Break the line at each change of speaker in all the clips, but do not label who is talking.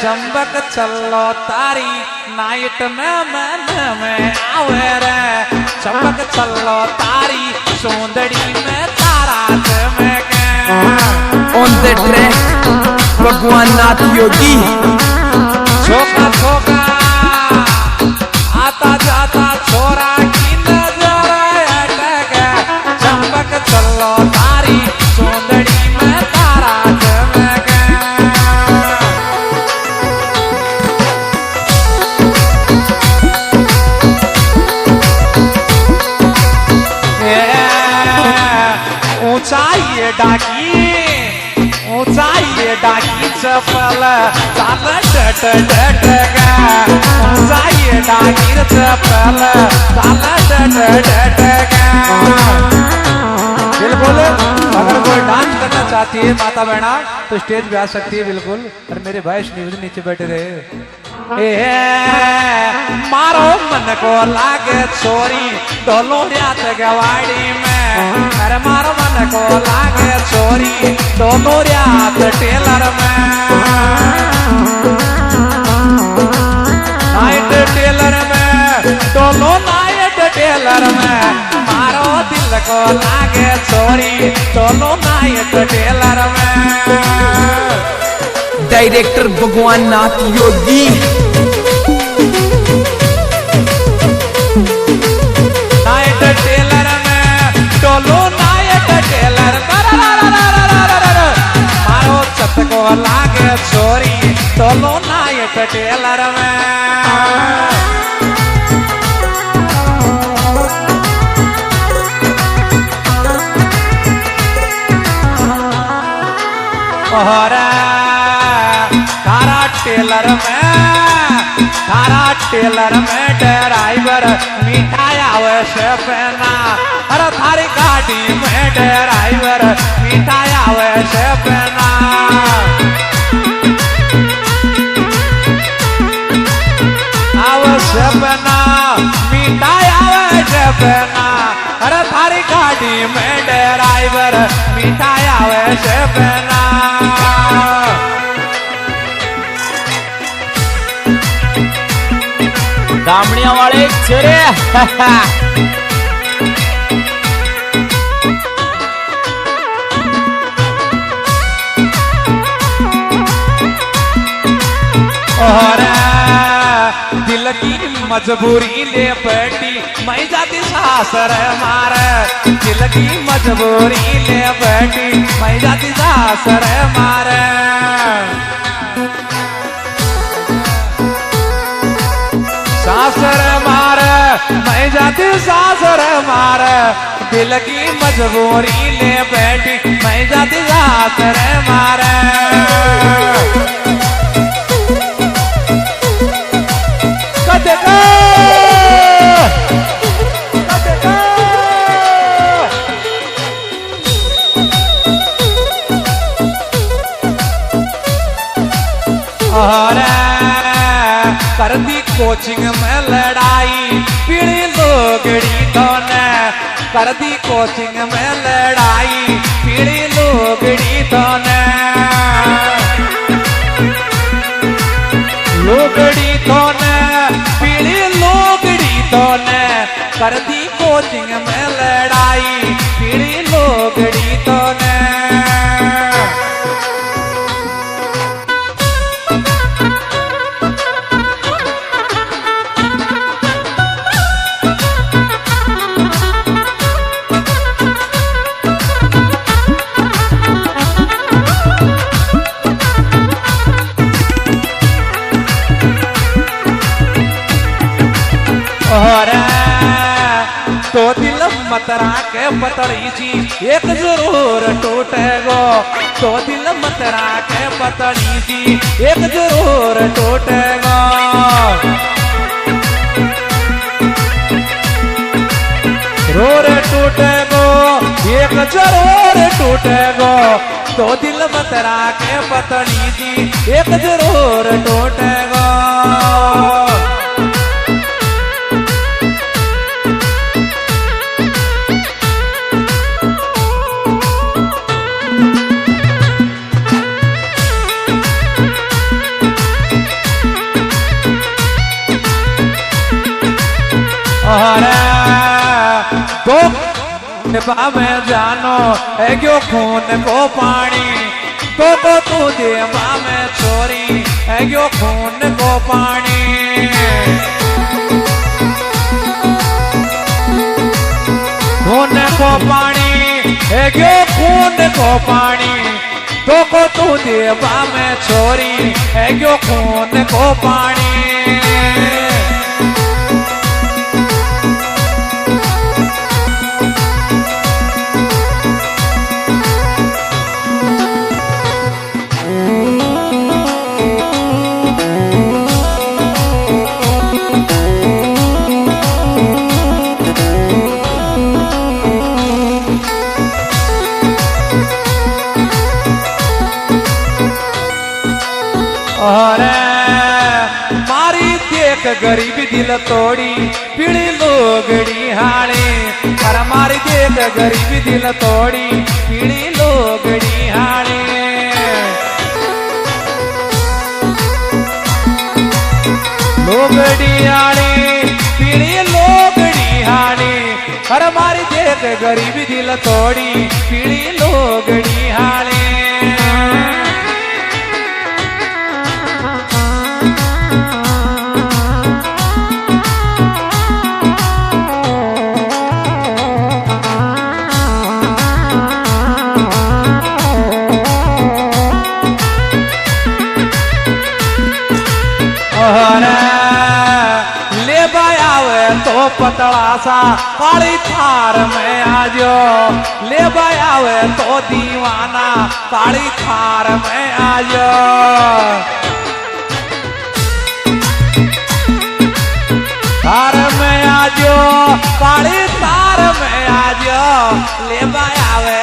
जंबक चलो तारी नाइट में मन में आवे रे चंबक चलो तारी सोंदड़ी में तारा चमके
ऑन द ट्रैक भगवान नाथ योगी
छोका छोका आता जाता छोरा की नजर अटके चंबक चलो तारी सोंदड़ी में तारा चमके ऊंचाई डाकी चपल चाल डट डट गा ऊंचाई डाकी चपल चाल डट डट गा बिल्कुल अगर कोई डांस करना चाहती है माता बहना तो स्टेज पे आ सकती है बिल्कुल। और मेरे भाई नीचे बैठे रहे मारो मन को लागे छोरी ढोलो रात गवाड़ी में अरे मारो मन को लागे छोरी ढोलो रात टेलर में नाइट टेलर में ढोलो नाइट टेलर में मारो दिल को लागे छोरी ढोलो नाइट टेलर में
डायरेक्टर भगवान नाथ योगी
नाइट टेलर में टोलो नाइट टेलर मारो छत को लागे छोरी टोलो नाइट टेलर में और टेलर में ड्राइवर मिठाई आवश्य पहना अरे थारी गाड़ी में ड्राइवर मिठाई आवश्य पहना आवश्य पहना मिठाई आवश्य पहना अरे थारी गाड़ी में ड्राइवर मिठाई आवश्य पहना
दामड़िया वाले चरे
और दिल की मजबूरी ले बैठी मैं जाती सासर मार दिल की मजबूरी ले बैठी मैं जाती सासर मार सासर मार मैं जाती सासर मार दिल की मजबूरी ले बैठी मैं जाती सासर मार और कर दी कोचिंग में लड़ाई पीड़ी लोगड़ी तो ने कर दी कोचिंग में लड़ाई पीड़ी लोगड़ी तो ने लोगड़ी तो ने पीड़ी लोगड़ी तो ने कर दी कोचिंग में लड़ाई पीड़ी लोगड़ी तो ने और तो दिल मतरा के पतड़ी जी एक जरूर टूटेगो तो दिल मतरा के पतड़ी जी एक जरूर टूटेगो रोर टूटेगो एक जरूर टूटेगो तो दिल मतरा के पतड़ी जी एक जरूर टूटेगो बा में जानो है क्यों खून को पानी तो को तू देवा में छोरी है क्यों खून को पानी खून को पानी है क्यों खून को पानी तो को तू देवा में छोरी है क्यों खून को पानी अरे मारी देख गरीबी दिल तोड़ी पीड़ी लोगड़ी हाणे अरे मारी देख गरीबी दिल तोड़ी पीड़ी लोगड़ी हाणे लोगड़ी हाणे पीड़ी लोगड़ी हाणे अरे मारी देख गरीबी दिल तोड़ी पीड़ी लोगड़ी हाणे ले आवे तो पतला सा काली थार में आजो ले आवे तो दीवाना काली थार में आजो थार में आजो काली थार में आजो ले आवे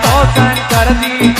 तो शंकर जी